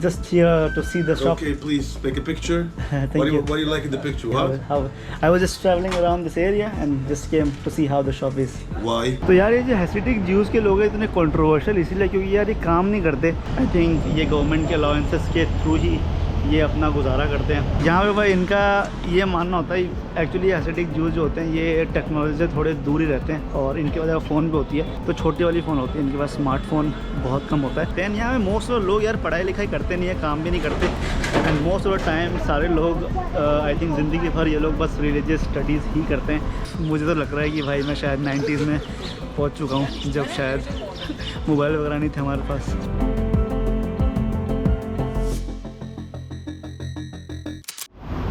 just here to see the shop. Okay, please make a picture. Thank What you. do you like in the picture? What? I was just traveling around this area and just came to see how the shop is. Why? तो यार ये जो हैसिडिक Jews के लोग हैं इतने controversial इसीलिए क्योंकि यार ये काम नहीं करते. आई थिंक ये गवर्नमेंट के अलाउंसेस के थ्रू ही ये अपना गुजारा करते हैं. यहाँ पे भाई इनका ये मानना होता है एक्चुअली हैसिडिक ज्यूज़ जो होते हैं ये टेक्नोलॉजी से थोड़े दूर ही रहते हैं और इनके वजह फ़ोन भी होती है तो छोटी वाली फ़ोन होती है. इनके पास स्मार्टफोन बहुत कम होता है. दैन यहाँ पे मोस्ट ऑफ लोग यार पढ़ाई लिखाई करते नहीं है, काम भी नहीं करते. And most of the time सारे लोग आई थिंक ज़िंदगी भर ये लोग बस रिलीजियस स्टडीज़ ही करते हैं. मुझे तो लग रहा है कि भाई मैं शायद 90s में पहुँच चुका हूँ जब शायद मोबाइल वगैरह नहीं थे हमारे पास.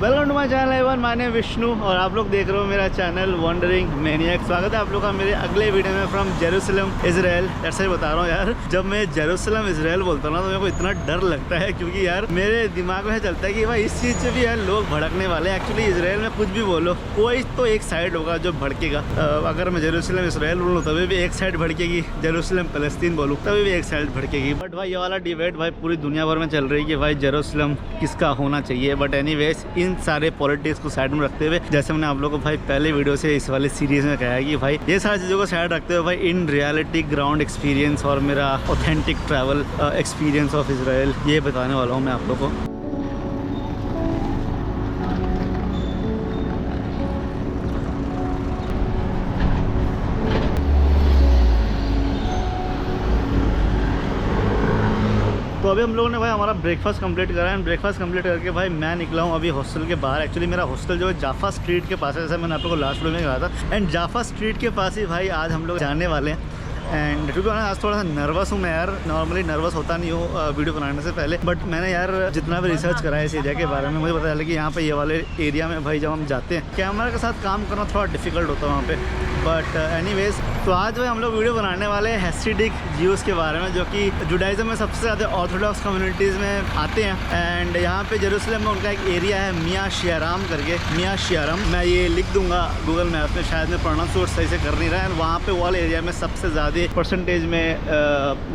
Welcome to my channel everyone, my name Vishnu और आप लोग देख रहे हो मेरा चैनल वंडरिंग मैनियक. स्वागत है आप लोग का मेरे अगले वीडियो में फ्रॉम जेरूसलम इजराइल. ऐसा ही बता रहा हूँ यार, जब मैं जेरूसलम इजराइल बोलता हूँ ना तो मेरे को इतना डर लगता है क्योंकि यार मेरे दिमाग में चलता है कि भाई इस चीज़ से भी यार लोग भड़कने वाले हैं. एक्चुअली इजराइल में कुछ भी बोलो कोई तो एक साइड होगा जो भड़केगा. अगर मैं जेरूसलम इजराइल बोलूँ तभी भी एक साइड भड़केगी, जेरूसलम फलस्तीन बोलूँ तभी भी एक साइड भड़केगी. बट भाई ये वाला डिबेट भाई पूरी दुनिया भर में चल रही है कि भाई जेरूसलम किसका होना चाहिए. बट एनीवेज इन सारे पॉलिटिक्स को साइड में रखते हुए जैसे मैंने आप लोगों को भाई पहले वीडियो से इस वाले सीरीज में कहा है कि भाई ये सारी चीज़ों को साइड रखते हुए भाई इन रियलिटी ग्राउंड एक्सपीरियंस और मेरा authentic travel experience of Israel ये बताने वाला हूँ मैं आप लोगों को. तो अभी हम लोगों ने भाई हमारा ब्रेकफास्ट कंप्लीट करा है. ब्रेकफास्ट कंप्लीट करके भाई मैं निकला हूँ अभी हॉस्टल के बाहर. एक्चुअली मेरा हॉस्टल जो है जाफा स्ट्रीट के पास है, जैसे मैंने आप लोगों को लास्ट वीडियो में कहा था. एंड जाफा स्ट्रीट के पास ही भाई आज हम लोग जाने वाले हैं. एंड क्योंकि आज थोड़ा सा नर्वस हूँ मैं यार. नॉर्मली नर्वस होता नहीं हूँ वीडियो बनाने से पहले, बट मैंने यार जितना भी रिसर्च करा है इस एरिया के बारे में मुझे पता चला कि यहाँ पे ये वाले एरिया में भाई जब हम जाते हैं कैमरा के साथ काम करना थोड़ा डिफिकल्ट होता है वहाँ पे. बट एनीवेज तो आज भाई हम लोग वीडियो बनाने वाले हैं हैसिडिक ज्यूज़ के बारे में जो कि जुडाइज़म में सबसे ज़्यादा ऑर्थोडॉक्स कम्युनिटीज़ में आते हैं. एंड यहाँ पे जेरूसलम में उनका एक एरिया है मियाँ शियाराम करके. मियाँ शियाराम मैं ये लिख दूंगा गूगल मैप में, शायद मैं प्रोनाउंस सही से कर नहीं रहा है. वहाँ पे वाले एरिया में सबसे ज़्यादा परसेंटेज में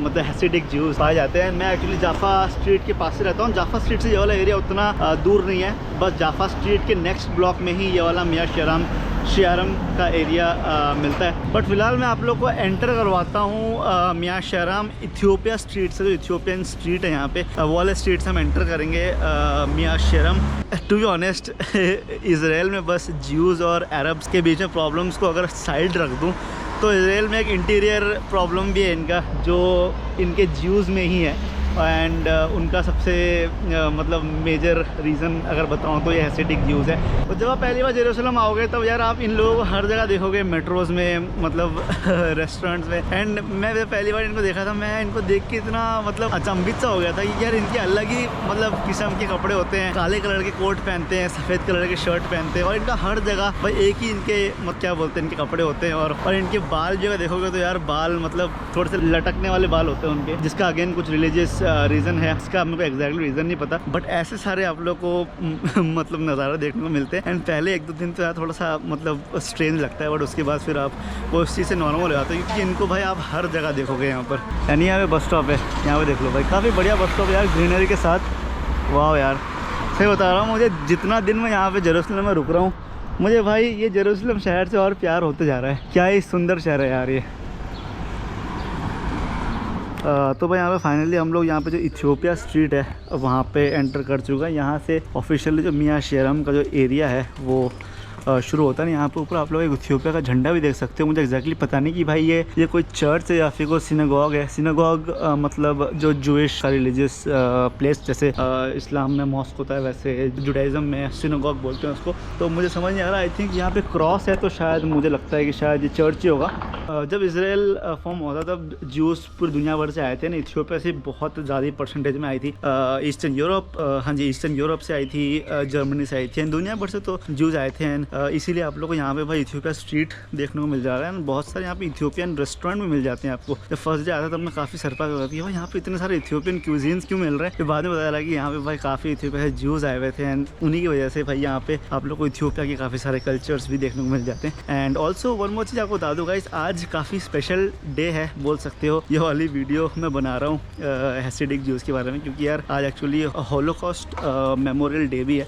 मतलब हैसिडिक ज्यूज़ पाए जाते हैं. मैं एक्चुअली जाफा स्ट्रीट के पास से रहता हूँ. जाफा स्ट्रीट से ये वाला एरिया उतना दूर नहीं है, बस जाफा स्ट्रीट के नेक्स्ट ब्लॉक में ही ये वाला मियाँ शियाराम का एरिया मिलता है. बट फिलहाल मैं आप लोग को एंटर करवाता हूँ मियाँ शियाराम इथियोपिया स्ट्रीट से. जो इथियोपियन स्ट्रीट है यहाँ पे वो वाले स्ट्रीट से हम एंटर करेंगे Mea Shearim. To be honest Israel में बस ज्यूज़ और अरब्स के बीच में प्रॉब्लम्स को अगर साइड रख दूँ तो इजराइल में एक इंटीरियर प्रॉब्लम भी है इनका जो इनके ज्यूज़ में ही है. एंड उनका सबसे मतलब मेजर रीज़न अगर बताऊँ तो ये हैसिडिक ज्यूज़ है. तो जब आप पहली बार जेरूसलम आओगे तब यार आप इन लोगों को हर जगह देखोगे, मेट्रोज़ में मतलब रेस्टोरेंट्स में. एंड मैं जब पहली बार इनको देखा था मैं इनको देख के इतना मतलब अचंभित सा हो गया था कि यार इनके अलग ही मतलब किस्म के कपड़े होते हैं. काले कलर के कोट पहनते हैं, सफ़ेद कलर के शर्ट पहनते हैं और इनका हर जगह भाई एक ही इनके मतलब क्या बोलते हैं इनके कपड़े होते हैं. और इनके बाल जो देखोगे तो यार बाल मतलब थोड़े से लटकने वाले बाल होते हैं उनके, जिसका अगेन कुछ रिलीजियस रीज़न है. इसका मेरे को एग्जैक्टली रीज़न नहीं पता, बट ऐसे सारे आप लोग को मतलब नज़ारा देखने को मिलते हैं. एंड पहले एक दो दिन तो यार थोड़ा सा मतलब स्ट्रेंज लगता है, बट उसके बाद फिर आप वो उस चीज़ से नॉर्मल हो जाते हैं क्योंकि इनको भाई आप हर जगह देखोगे यहाँ पर. यानी यहाँ पे बस स्टॉप है, यहाँ पे देख लो भाई काफ़ी बढ़िया बस स्टॉप है यार ग्रीनरी के साथ. वाह यार सही बता रहा हूँ, मुझे जितना दिन मैं यहाँ पे जेरूसलम में रुक रहा हूँ मुझे भाई ये जेरूसलम शहर से और प्यार होते जा रहा है. क्या ही सुंदर शहर है यार ये. तो भाई यहाँ पे फाइनली हम लोग यहाँ पे जो इथियोपिया स्ट्रीट है वहाँ पे एंटर कर चुका है. यहाँ से ऑफिशियली जो मियाँ शियाराम का जो एरिया है वो शुरू होता है. यहाँ पे ऊपर आप लोग एक इथियोपिया का झंडा भी देख सकते हो. मुझे एग्जैक्टली पता नहीं कि भाई ये कोई चर्च है या फिर कोई सिनेगॉग है. सिनेगॉग मतलब जो जूइश का रिलीजियस प्लेस, जैसे इस्लाम में मॉस्क होता है वैसे जुडाइज़म में सिनेगॉग बोलते हैं उसको. तो मुझे समझ नहीं आ रहा. आई थिंक यहाँ पे क्रॉस है तो शायद मुझे लगता है कि शायद ये चर्च ही होगा. जब इसराइल फॉर्म होता तब ज्यूज़ पूरी दुनिया भर से आए थे ना. इथियोपिया से बहुत ज़्यादा परसेंटेज में आई थी. ईस्टर्न यूरोप, हाँ जी ईस्टर्न यूरोप से आई थी, जर्मनी से आई थी, दुनिया भर से तो ज्यूज़ आए थे. इसीलिए आप लोग को यहाँ पे भाई इथियोपिया स्ट्रीट देखने को मिल जा रहा है। बहुत सारे यहाँ पे इथियोपियन रेस्टोरेंट भी मिल जाते हैं आपको। जब फर्स्ट डे आता था तब मैं काफ़ी सरप्राइज हो जाती है भाई यहाँ पे इतने सारे इथियोपियन क्यूजीन्स क्यों मिल रहे हैं। फिर बाद में पता चला कि यहाँ पे भाई काफ़ी इथियोपिया से ज्यूज आए हुए थे एंड उन्हीं की वजह से भाई यहाँ पे आप लोग को इथियोपिया के काफ़ी सारे कल्चर्स भी देखने को मिल जाते हैं। एंड ऑल्सो वन मोर चीज़ आपको बता दूँ गाइस, आज काफ़ी स्पेशल डे है बोल सकते हो। ये वाली वीडियो मैं बना रहा हूँ हैसिडिक ज्यूज़ के बारे में, क्योंकि यार आज एक्चुअली होलोकॉस्ट मेमोरियल डे भी है।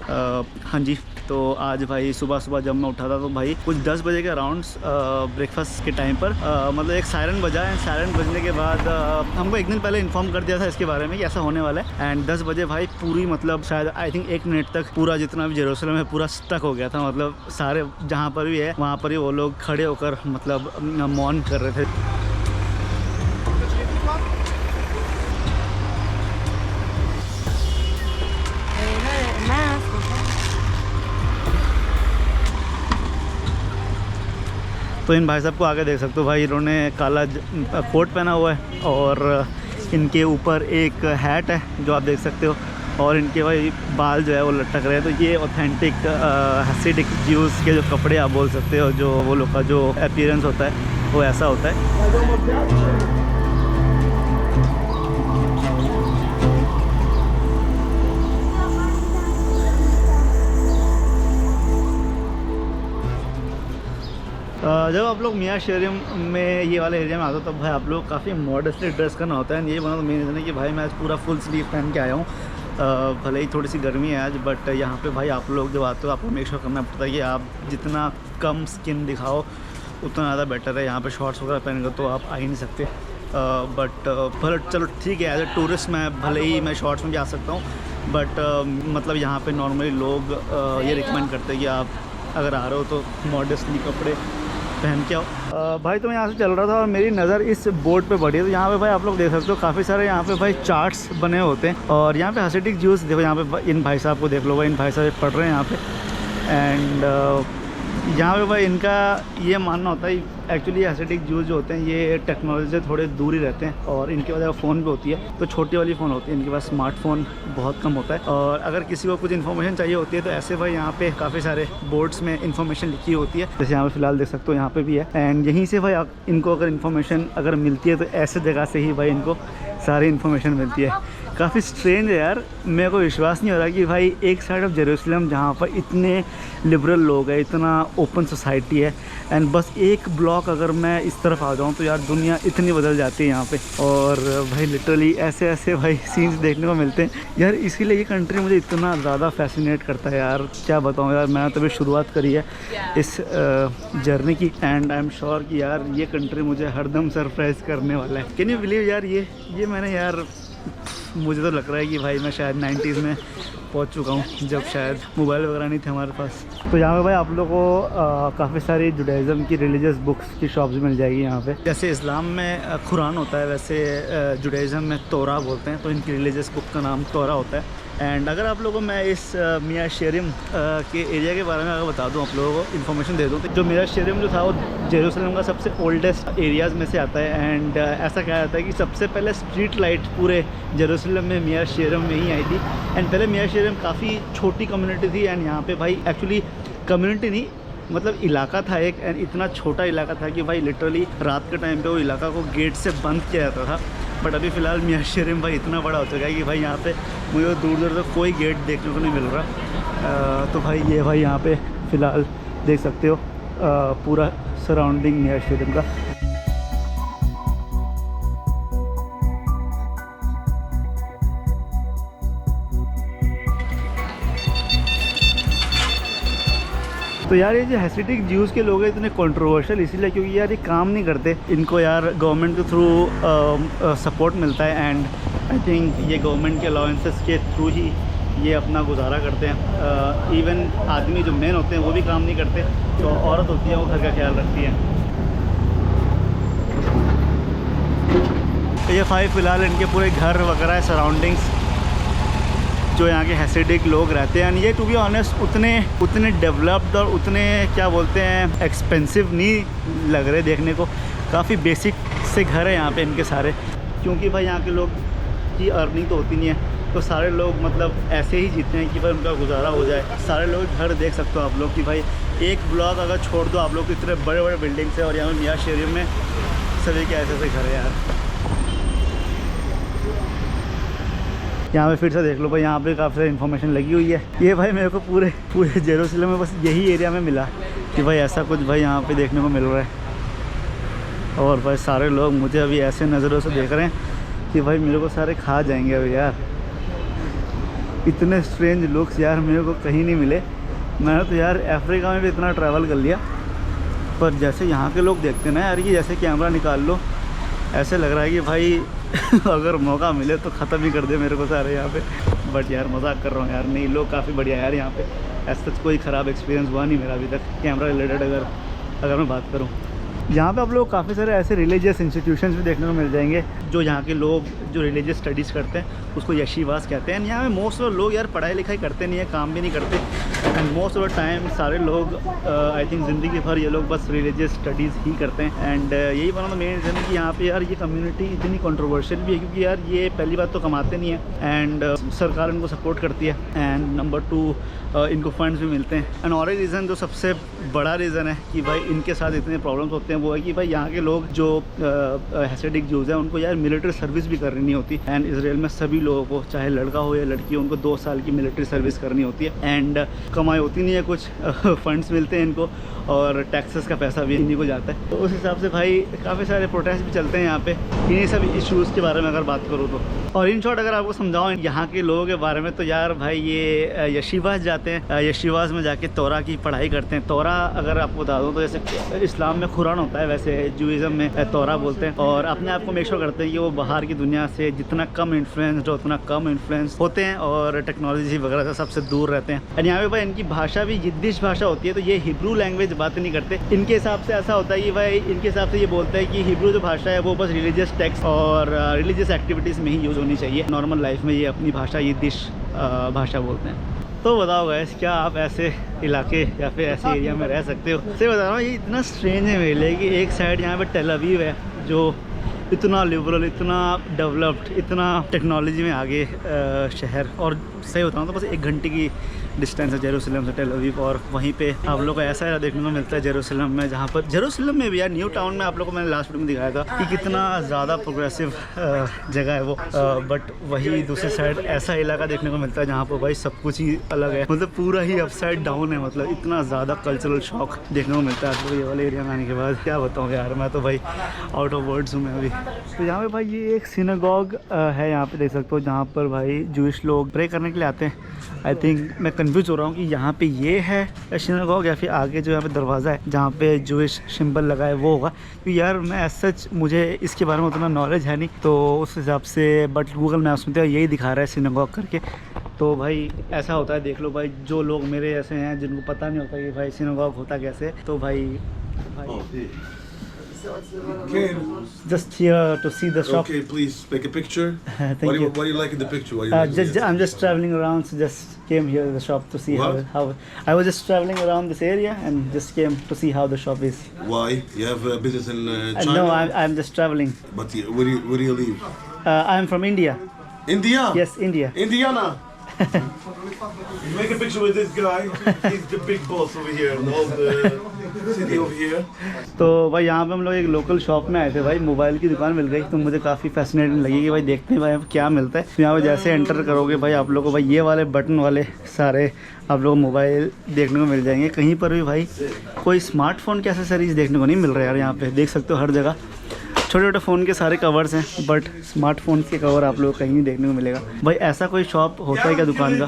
हाँ जी, तो आज भाई सुबह सुबह जब मैं उठा था तो भाई कुछ 10 बजे के अराउंड्स ब्रेकफास्ट के टाइम पर मतलब एक सायरन बजा है। सायरन बजने के बाद हमको एक दिन पहले इन्फॉर्म कर दिया था इसके बारे में कि ऐसा होने वाला है। एंड 10 बजे भाई पूरी मतलब शायद आई थिंक 1 मिनट तक पूरा जितना भी जेरूसलम है पूरा स्टक हो गया था। मतलब सारे जहाँ पर भी है वहाँ पर ही वो लोग खड़े होकर मतलब मौन कर रहे थे। तो इन भाई साहब को आगे देख सकते हो भाई, इन्होंने काला कोट पहना हुआ है और इनके ऊपर एक हैट है जो आप देख सकते हो, और इनके भाई बाल जो है वो लटक रहे हैं। तो ये ऑथेंटिक हैसिडिक ज्यूज़ के जो कपड़े आप बोल सकते हो, जो वो लोग का जो अपीयरेंस होता है वो ऐसा होता है। जब आप लोग मियाँ शेरियम में ये वाले एरिया में आते हो तब भाई आप लोग काफ़ी मॉडर्नली ड्रेस करना होता है। ये बना तो मेन रीज़न है कि भाई मैं आज पूरा फुल स्लीव पहन के आया हूँ। भले ही थोड़ी सी गर्मी है आज, बट यहाँ पे भाई आप लोग जब आते हो आपको मेक श्योर करना पड़ता है कि आप जितना कम स्किन दिखाओ उतना ज़्यादा बेटर है। यहाँ पे शॉर्ट्स वगैरह पहन कर तो आप आ ही नहीं सकते। बट भले चलो ठीक है, एज ए टूरिस्ट मैं भले ही मैं शॉर्ट्स में भी आ सकता हूँ, बट मतलब यहाँ पे नॉर्मली लोग ये रिकमेंड करते हैं कि आप अगर आ रहे हो तो मॉडर्नली कपड़े पहन के आओ। भाई तो मैं यहाँ से चल रहा था और मेरी नज़र इस बोर्ड पे पड़ी है। तो यहाँ पे भाई आप लोग देख सकते हो काफ़ी सारे यहाँ पे भाई चार्ट्स बने होते हैं, और यहाँ पे हैसिडिक ज्यूस देखो। यहाँ पे इन भाई साहब को देख लो भाई, इन भाई साहब पढ़ रहे हैं यहाँ पे। एंड यहाँ पे भाई इनका ये मानना होता है एक्चुअली हैसिडिक ज्यूस जो होते हैं ये टेक्नोलॉजी से थोड़े दूर ही रहते हैं, और इनके वजह फ़ोन भी होती है तो छोटी वाली फ़ोन होती है, इनके पास स्मार्टफोन बहुत कम होता है। और अगर किसी को कुछ इन्फॉर्मेशन चाहिए होती है तो ऐसे भाई यहाँ पे काफ़ी सारे बोर्ड्स में इन्फॉर्मेशन लिखी होती है, जैसे यहाँ पे फिलहाल देख सकते हो यहाँ पे भी है। एंड यहीं से भाई इनको अगर इन्फॉर्मेशन अगर मिलती है तो ऐसे जगह से ही भाई इनको सारी इन्फॉर्मेशन मिलती है। काफ़ी स्ट्रेंज है यार, मेरे को विश्वास नहीं हो रहा कि भाई एक साइड ऑफ जेरूसलम जहाँ पर इतने लिबरल लोग हैं, इतना ओपन सोसाइटी है, एंड बस एक ब्लॉक अगर मैं इस तरफ आ जाऊँ तो यार दुनिया इतनी बदल जाती है यहाँ पे। और भाई लिटरली ऐसे ऐसे भाई सीन्स देखने को मिलते हैं यार। इसीलिए ये कंट्री मुझे इतना ज़्यादा फैसिनेट करता है यार, क्या बताऊँ यार। मैंने तभी शुरुआत करी है इस जर्नी की, एंड आई एम श्योर कि यार ये कंट्री मुझे हरदम सरप्राइज़ करने वाला है। कैन यू बिलीव यार, ये मैंने यार मुझे तो लग रहा है कि भाई मैं शायद 90s में पहुंच चुका हूं, जब शायद मोबाइल वगैरह नहीं थे हमारे पास। तो यहाँ पे भाई आप लोगों को काफ़ी सारी जुडाइज़म की रिलीजियस बुक्स की शॉप्स मिल जाएगी यहाँ पे। जैसे इस्लाम में कुरान होता है, वैसे जुडाइज़म में तोरा बोलते हैं, तो इनकी रिलीजियस बुक का नाम तोरा होता है। एंड अगर आप लोगों को मैं इस मियाँ शेरियम के एरिया के बारे में अगर बता दूं, आप लोगों को इन्फॉर्मेशन दे दूं, तो जो मियाँ शेरियम जो था वो जेरूसलम का सबसे ओल्डेस्ट एरियाज़ में से आता है। एंड ऐसा कहा जाता है कि सबसे पहले स्ट्रीट लाइट पूरे जेरूसलम में मियाँ शेरियम में ही आई थी। एंड पहले मियाँ शेरियम काफ़ी छोटी कम्युनिटी थी, एंड यहाँ पे भाई एक्चुअली कम्युनिटी नहीं मतलब इलाका था एक, एंड इतना छोटा इलाका था कि भाई लिटरली रात के टाइम पे वो इलाका को गेट से बंद किया जाता था। बट अभी फ़िलहाल मियाँ शेरियम भाई इतना बड़ा हो चुका है कि भाई यहाँ पे मुझे दूर दूर तक कोई गेट देखने को नहीं मिल रहा। तो भाई ये भाई यहाँ पे फ़िलहाल देख सकते हो पूरा सराउंडिंग मियाँ शेरियम का। तो यार ये जो हैसिडिक ज्यूज़ के लोग हैं इतने कंट्रोवर्शियल इसीलिए क्योंकि यार ये काम नहीं करते, इनको यार गवर्नमेंट के थ्रू सपोर्ट मिलता है, एंड आई थिंक ये गवर्नमेंट के अलाउंसेस के थ्रू ही ये अपना गुजारा करते हैं। इवन आदमी जो मेन होते हैं वो भी काम नहीं करते, जो औरत होती है वो घर का ख्याल रखती है। तो ये भाई फ़िलहाल इनके पूरे घर वगैरह सराउंडिंग्स जो यहाँ के हैसिडिक लोग रहते हैं, ये टू बी ऑनेस्ट उतने डेवलप्ड और उतने क्या बोलते हैं एक्सपेंसिव नहीं लग रहे देखने को। काफ़ी बेसिक से घर है यहाँ पे इनके सारे, क्योंकि भाई यहाँ के लोग की अर्निंग तो होती नहीं है, तो सारे लोग मतलब ऐसे ही जीते हैं कि भाई उनका गुजारा हो जाए। सारे लोग घर देख सकते हो आप लोग कि भाई एक ब्लॉक अगर छोड़ दो आप लोग, इतने बड़े बड़े बिल्डिंग्स हैं और यहाँ मियाँ शरीफ में सभी के ऐसे ऐसे घर है यार। यहाँ पे फिर से देख लो भाई, यहाँ पे काफ़ी सारी इन्फॉर्मेशन लगी हुई है। ये भाई मेरे को पूरे जेरूसलम में बस यही एरिया में मिला कि भाई ऐसा कुछ भाई यहाँ पे देखने को मिल रहा है। और भाई सारे लोग मुझे अभी ऐसे नज़रों से देख रहे हैं कि भाई मेरे को सारे खा जाएंगे अभी यार। इतने स्ट्रेंज लुक्स यार मेरे को कहीं नहीं मिले। मैंने तो यार अफ्रीका में भी इतना ट्रैवल कर लिया, पर जैसे यहाँ के लोग देखते ना यार कि जैसे कैमरा निकाल लो, ऐसे लग रहा है कि भाई अगर मौका मिले तो ख़त्म ही कर दे मेरे को सारे यहाँ पे। बट यार मजाक कर रहा हूँ यार, नहीं लोग काफ़ी बढ़िया यार यहाँ पे। ऐसा कोई ख़राब एक्सपीरियंस हुआ नहीं मेरा अभी तक कैमरा रिलेटेड अगर मैं बात करूँ। यहाँ पे आप लोग काफ़ी सारे ऐसे रिलीजियस इंस्टीट्यूशंस भी देखने को मिल जाएंगे जो यहाँ के लोग जो रिलीजियस स्टडीज़ करते हैं उसको यशीवास कहते हैं। यहाँ पे मोस्ट ऑफ लोग यार पढ़ाई लिखाई करते नहीं है, काम भी नहीं करते, and most of the time सारे लोग आई थिंक ज़िंदगी भर ये लोग बस रिलीजियस स्टडीज़ ही करते हैं। एंड यही one of the main reason है कि यहाँ पे यार ये कम्युनिटी इतनी कंट्रोवर्शियल भी है, क्योंकि यार ये पहली बात तो कमाते नहीं है एंड सरकार इनको सपोर्ट करती है, एंड नंबर 2 इनको फंड्स भी मिलते हैं। एंड और एक रीज़न जो सबसे बड़ा रीज़न है कि भाई इनके साथ इतने प्रॉब्लम्स होते हैं वो है कि भाई यहाँ के लोग जो हैसिडिक जूस हैं उनको यार मिलिट्री सर्विस भी करनी नहीं होती। एंड इसराइल में सभी लोगों को, चाहे लड़का हो या लड़की हो, उनको 2 साल की मिलिट्री सर्विस करनी होती है। एंड कमाई होती नहीं है कुछ, फंड्स मिलते हैं इनको और टैक्सेस का पैसा भी इन्हीं को जाता है। तो उस हिसाब से भाई काफ़ी सारे प्रोटेस्ट भी चलते हैं यहाँ पे इन्हीं सब इश्यूज़ के बारे में अगर बात करूँ तो। और इन शॉर्ट अगर आपको समझाऊँ यहाँ के लोगों के बारे में तो यार भाई ये यशीवास जाते हैं, यशीवास में जाके तोरा की पढ़ाई करते हैं। तोरा अगर आपको बता दूँ तो जैसे इस्लाम में कुरान होता है, वैसे जूइज़म में तोरा बोलते हैं, और अपने आप को मेक श्योर करते हैं कि वो बाहर की दुनिया से जितना कम इन्फ्लुएंस्ड हो उतना कम इन्फ्लुएंस होते हैं और टेक्नोलॉजी वगैरह से सबसे दूर रहते हैं। और यहाँ पे भाई इनकी भाषा भी यिद्दिश भाषा होती है, तो ये हिब्रू लैंग्वेज बात नहीं करते। इनके हिसाब से ऐसा होता है कि भाई इनके हिसाब से ये बोलते हैं कि हिब्रू जो भाषा है वो बस रिलीजियस टेक्स्ट और रिलीजियस एक्टिविटीज़ में ही यूज़ होनी चाहिए, नॉर्मल लाइफ में ये अपनी भाषा यिद्दिश भाषा बोलते हैं। तो बताओ गाइस, क्या आप ऐसे इलाके या फिर ऐसे एरिया में रह सकते हो? सही बता रहा हूँ, ये इतना स्ट्रेंज है मेरे लिए कि एक साइड यहाँ पे टेल अवीव है जो इतना लिबरल, इतना डेवलप्ड, इतना टेक्नोलॉजी में आगे शहर, और सही बताऊँ तो बस 1 घंटे की डिस्टेंस है जेरूसलम से टेल अवीव। और वहीं पे आप लोगों को ऐसा एरिया देखने को मिलता है जेरूसलम में, जहाँ पर जेरूसलम में भी यार न्यू टाउन में आप लोगों को मैंने लास्ट वीडियो में दिखाया था कि कितना ज़्यादा प्रोग्रेसिव जगह है वो, बट वही दूसरी साइड ऐसा इलाका देखने को मिलता है जहाँ पर भाई सब कुछ ही अलग है, मतलब पूरा ही अपसाइड डाउन है। मतलब इतना ज़्यादा कल्चरल शॉक देखने को मिलता है आपको ये वाले एरिया में आने के बाद। क्या बताऊँ यार, मैं तो भाई आउट ऑफ वर्ड्स हूँ मैं अभी। तो यहाँ पे भाई ये एक सिनेगॉग है, यहाँ पे देख सकते हो, जहाँ पर भाई जूइश लोग प्रे करने के लिए आते हैं। आई थिंक मैं कंफ्यूज हो रहा हूँ कि यहाँ पे ये है सिनेगॉग या फिर आगे जो यहाँ पे दरवाज़ा है जहाँ पे जूइश सिंबल लगा है वो होगा, क्योंकि यार मैं एज सच मुझे इसके बारे में उतना नॉलेज है नहीं, तो उस हिसाब से बट गूगल मैप्स में तो यही दिखा रहा है सिनेगॉग करके। तो भाई ऐसा होता है, देख लो भाई, जो लोग मेरे ऐसे हैं जिनको पता नहीं होता कि भाई सिनेगॉग होता कैसे, तो भाई just here to see the shop. Okay, please take a picture. Thank What do you. you like in the picture? What do you like in the I'm just traveling around, so just came here to the shop to see What? how I was just traveling around this area and just came to see how the shop is. Why? You have a business in China? No, I'm just traveling. But where do you live? I'm from India. India? Yes, India. Indiana? Make a picture with this guy. He's the big boss over here. All the city over here. तो भाई यहाँ पे हम लोग एक local shop में आए थे भाई, मोबाइल की दुकान मिल गई, तो मुझे काफ़ी फैसिनेटिंग लगी कि भाई देखते हैं भाई यहाँ पे क्या मिलता है। तो यहाँ पे जैसे एंटर करोगे भाई आप लोग को भाई ये वाले बटन वाले सारे आप लोग मोबाइल देखने को मिल जाएंगे। कहीं पर भी भाई कोई स्मार्टफोन के एक्सेसरीज देखने को नहीं मिल रहा है यार। यहाँ पे देख सकते हो हर जगह छोटे छोटे फ़ोन के सारे कवर्स हैं, बट स्मार्टफोन के कवर आप लोग कहीं नहीं देखने को मिलेगा। भाई ऐसा कोई शॉप होता है क्या दुकान का?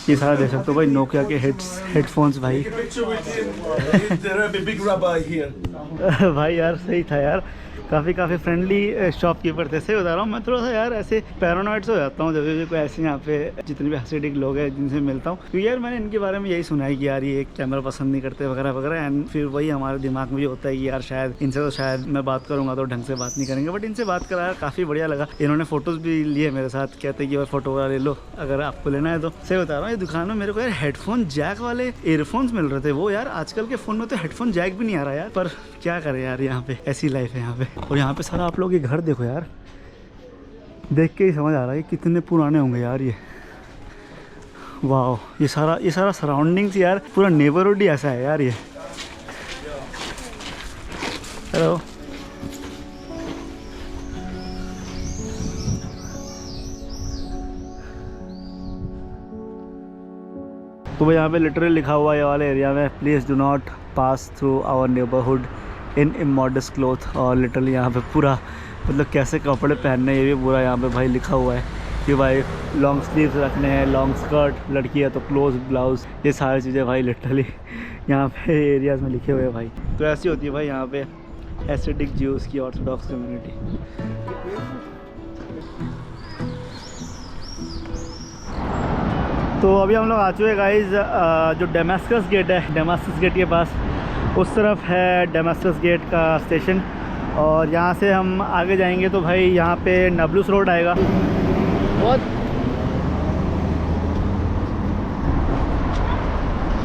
ये सारा देख सकते हो भाई, नोकिया के हेडफोन्स भाई। भाई यार सही था यार, काफ़ी फ्रेंडली शॉपकीपर थे। सही बता रहा हूँ, मैं थोड़ा सा यार ऐसे पैरानॉइड हो जाता हूँ जब भी कोई ऐसे यहाँ पे जितने भी हैसिडिक लोग हैं जिनसे मिलता हूँ, क्योंकि यार मैंने इनके बारे में यही सुना है कि यार ये कैमरा पसंद नहीं करते वगैरह वगैरह। एंड फिर वही हमारे दिमाग में भी होता है कि यार शायद इनसे तो शायद मैं बात करूँगा तो ढंग से बात नहीं करेंगे, बट इनसे बात करा यार काफ़ी बढ़िया लगा। इन्होंने फ़ोटोज़ भी लिए मेरे साथ, कहते कि यार फ़ोटो वगैरह ले लो अगर आपको लेना है तो। सही बता रहा हूँ, ये दुकान में मेरे को यार हेडफोन जैक वाले ईयरफोन्स मिल रहे थे। वो यार आजकल के फ़ोन में तो हेडफोन जैक भी नहीं आ रहा यार, पर क्या करें यार, यहाँ पे ऐसी लाइफ है यहाँ पे। और यहाँ पे सारा आप लोग ये घर देखो यार, देख के ही समझ आ रहा है कि कितने पुराने होंगे यार ये। वाह, ये सारा सराउंडिंग्स यार, पूरा नेबरहुड ही ऐसा है यार ये। हेलो। तो भाई यहाँ पे लिटरली लिखा हुआ है ये वाले एरिया में, please do not pass through our neighbourhood in immodest cloth. और लिटरली यहाँ पे पूरा मतलब कैसे कपड़े पहनने ये भी पूरा यहाँ पे भाई लिखा हुआ है कि भाई लॉन्ग स्लीव्स रखने हैं, लॉन्ग स्कर्ट, लड़की है तो क्लोज ब्लाउज, ये सारी चीज़ें भाई लिटरली यहाँ पे एरियाज़ में लिखे हुए हैं भाई। तो ऐसी होती है भाई यहाँ पे हैसिडिक ज्यूज़ की ऑर्थोडॉक्स कम्युनिटी। तो अभी हम लोग आ चुके हैं गाइस, जो डेमास्कस गेट है, डेमास्कस गेट के पास उस तरफ है डेमास्कस गेट का स्टेशन। और यहाँ से हम आगे जाएंगे तो भाई यहाँ पे नबलुस रोड आएगा। बहुत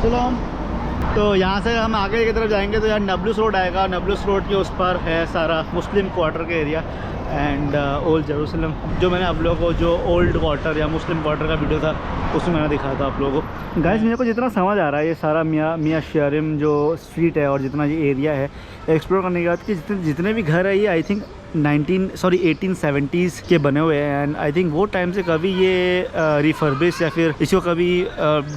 चलो तो यहाँ से हम आगे की तरफ जाएंगे तो यार नबलुस रोड आएगा। नबलुस रोड के उस पर है सारा मुस्लिम क्वार्टर का एरिया एंड ओल्ड जेरूसलम, जो मैंने आप लोगों को जो ओल्ड क्वार्टर या मुस्लिम क्वार्टर का वीडियो था उसमें मैंने दिखाया था आप लोगों को। गाइस मेरे को जितना समझ आ रहा है ये सारा मियाँ शरीम जो स्ट्रीट है और जितना ये एरिया है एक्सप्लोर करने के बाद कि जितने भी घर है ये आई थिंक 1870s के बने हुए हैं। एंड आई थिंक वो टाइम से कभी ये रिफर्बिश या फिर इसको कभी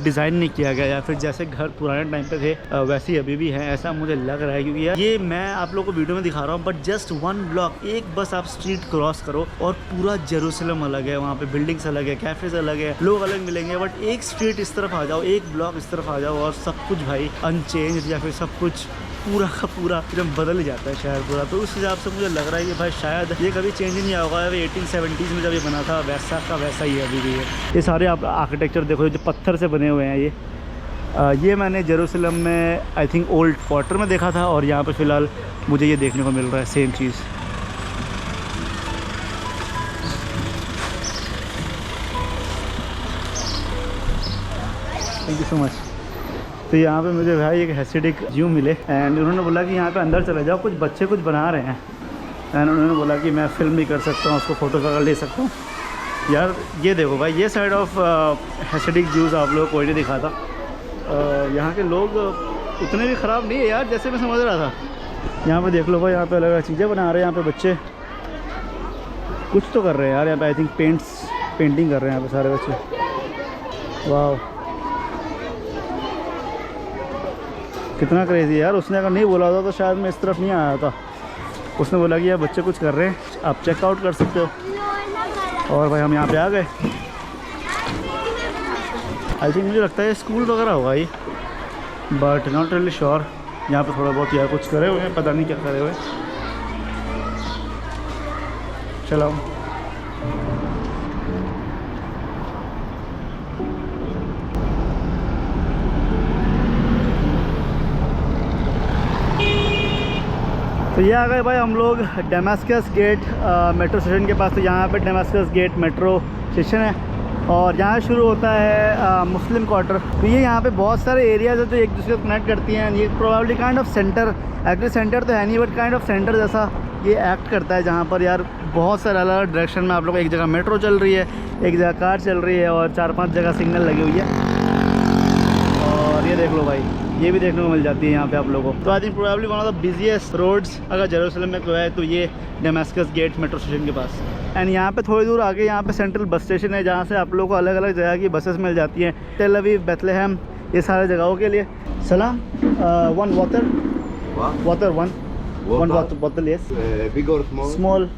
डिज़ाइन नहीं किया गया, या फिर जैसे घर पुराने टाइम पे थे वैसे ही अभी भी हैं, ऐसा मुझे लग रहा है। क्योंकि यार ये मैं आप लोगों को वीडियो में दिखा रहा हूँ बट जस्ट 1 ब्लॉक, एक बस आप स्ट्रीट क्रॉस करो और पूरा जेरूसलम अलग है, वहाँ पे बिल्डिंग्स अलग है, कैफेज अलग है, लोग अलग मिलेंगे। बट एक स्ट्रीट इस तरफ आ जाओ, एक ब्लॉक इस तरफ आ जाओ और सब कुछ भाई अनचेंज या फिर सब कुछ पूरा का पूरा एकदम बदल ही जाता है शहर पूरा। तो उस हिसाब से मुझे लग रहा है कि भाई शायद ये कभी चेंज ही नहीं होगा। 1870s में जब ये बना था वैसा का वैसा ही है अभी भी है। ये सारे आप आर्किटेक्चर देखो जो पत्थर से बने हुए हैं ये मैंने जेरूसलम में आई थिंक ओल्ड क्वार्टर में देखा था और यहाँ पे फ़िलहाल मुझे ये देखने को मिल रहा है same cheese. Thank you so much. तो यहाँ पे मुझे भाई एक हैसिडिक ज्यू मिले एंड उन्होंने बोला कि यहाँ पे अंदर चले जाओ, कुछ बच्चे कुछ बना रहे हैं एंड उन्होंने बोला कि मैं फिल्म भी कर सकता हूँ, उसको फ़ोटो वगैरह ले सकता हूँ। यार ये देखो भाई, ये साइड ऑफ हैसिडिक ज्यूज़ आप लोगों को कोई नहीं दिखा था। यहाँ के लोग उतने भी ख़राब नहीं है यार जैसे मैं समझ रहा था। यहाँ पे देख लो भाई, यहाँ पे अलग अलग चीज़ें बना रहे हैं, यहाँ पे बच्चे कुछ तो कर रहे हैं यार। यहाँ पे आई थिंक पेंटिंग कर रहे हैं यहाँ पे सारे बच्चे। वाह कितना क्रेज़ी है यार। उसने अगर नहीं बोला था तो शायद मैं इस तरफ नहीं आया था। उसने बोला कि यार बच्चे कुछ कर रहे हैं, आप चेकआउट कर सकते हो। और भाई हम यहाँ पे आ गए। आई थिंक मुझे लगता है स्कूल वगैरह होगा ये, बट नॉट रियली श्योर। यहाँ पे थोड़ा बहुत यार कुछ करे हुए हैं, पता नहीं क्या करे हुए। चलो तो ये आ गए भाई हम लोग डेमास्कस गेट मेट्रो स्टेशन के पास। तो यहाँ पे डेमास्कस गेट मेट्रो स्टेशन है और यहाँ शुरू होता है मुस्लिम क्वार्टर। तो ये यहाँ पे बहुत सारे एरियाज़ है जो एक दूसरे को कनेक्ट करती हैं। ये probably kind of centre, actually centre तो है नहीं बट काइंड ऑफ सेंटर जैसा ये एक्ट करता है, जहाँ पर यार बहुत सारे अलग अलग डायरेक्शन में आप लोग, एक जगह मेट्रो चल रही है, एक जगह कार चल रही है और 4-5 जगह सिग्नल लगी हुई है। और ये देख लो भाई, ये भी देखने को मिल जाती है यहाँ पे आप लोगों को। तो I think probably one of the busiest roads अगर जेरूसलम में कोई है तो ये डेमास्कस गेट मेट्रो स्टेशन के पास। एंड यहाँ पे थोड़ी दूर आगे यहाँ पे सेंट्रल बस स्टेशन है, जहाँ से आप लोगों को अलग अलग जगह की बसेस मिल जाती हैं, टेल अवीव, बेथलेहम, ये सारे जगहों के लिए। सलाम, वन वाटर वन बोतल yes, big or small? Small.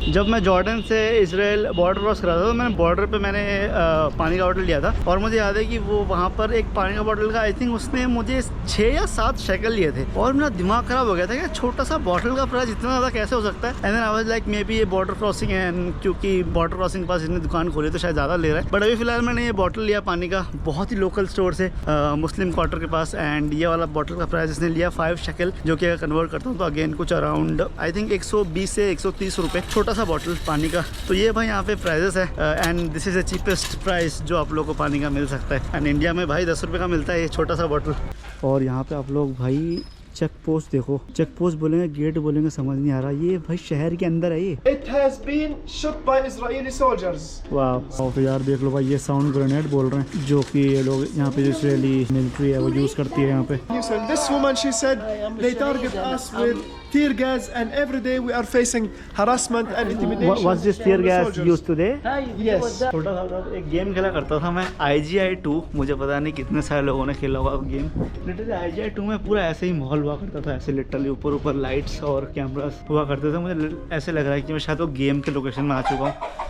जब मैं जॉर्डन से इजराइल बॉर्डर क्रॉस करा था तो मैंने बॉर्डर पे पानी का बॉटल लिया था और मुझे याद है कि वो वहाँ पर एक पानी का बॉटल का आई थिंक उसने मुझे 6 या 7 शेकल लिए थे और मेरा दिमाग ख़राब हो गया था कि छोटा सा बॉटल का प्राइस इतना ज़्यादा कैसे हो सकता है। And then I was like maybe ये बॉर्डर क्रॉसिंग है, क्योंकि बॉर्डर क्रॉसिंग के पास इसने दुकान खोली तो शायद ज़्यादा ले रहा है। बट अभी फिलहाल मैंने ये बॉटल लिया पानी का बहुत ही लोकल स्टोर से मुस्लिम क्वार्टर के पास। एंड ये वाला बॉटल का प्राइस इसने लिया 5 शेकल, जो कि अगर कन्वर्ट करता हूँ तो अगेन कुछ अराउंड आई थिंक 120 से 130 रुपये, छोटा सा बॉटल पानी का। तो ये भाई यहाँ पे प्राइजेस है and this is the cheapest price जो आप लोग को पानी का मिल सकता है। एंड इंडिया में भाई 10 रुपये का मिलता है ये छोटा सा बॉटल। और यहाँ पे आप लोग भाई चेक पोस्ट देखो, चेक पोस्ट बोलेंगे गेट बोलेंगे समझ नहीं आ रहा। ये भाई शहर के अंदर है ये। It has been shot by Israeli soldiers. वाह तो यार देख लो भाई, ये साउंड ग्रेनेड बोल रहे हैं जो कि ये लोग यहाँ पे जो इसराइली मिलिट्री है वो यूज़ करती है यहाँ पे। So this woman, she said they target us with tear gas, and every day we are facing harassment and intimidation. What's this tear from the gas soldiers. used today? Yes. छोटा सा एक game खेला करता था मैं, IGI 2। मुझे पता नहीं कितने सारे लोगों ने खेला होगा गेम। लिटरली IGI 2 में पूरा ऐसे ही माहौल हुआ करता था, ऐसे लिटरली ऊपर लाइट्स और कैमरास हुआ करते थे। मुझे ऐसे लग रहा है कि मैं शायद वो गेम के लोकेशन में आ चुका हूँ।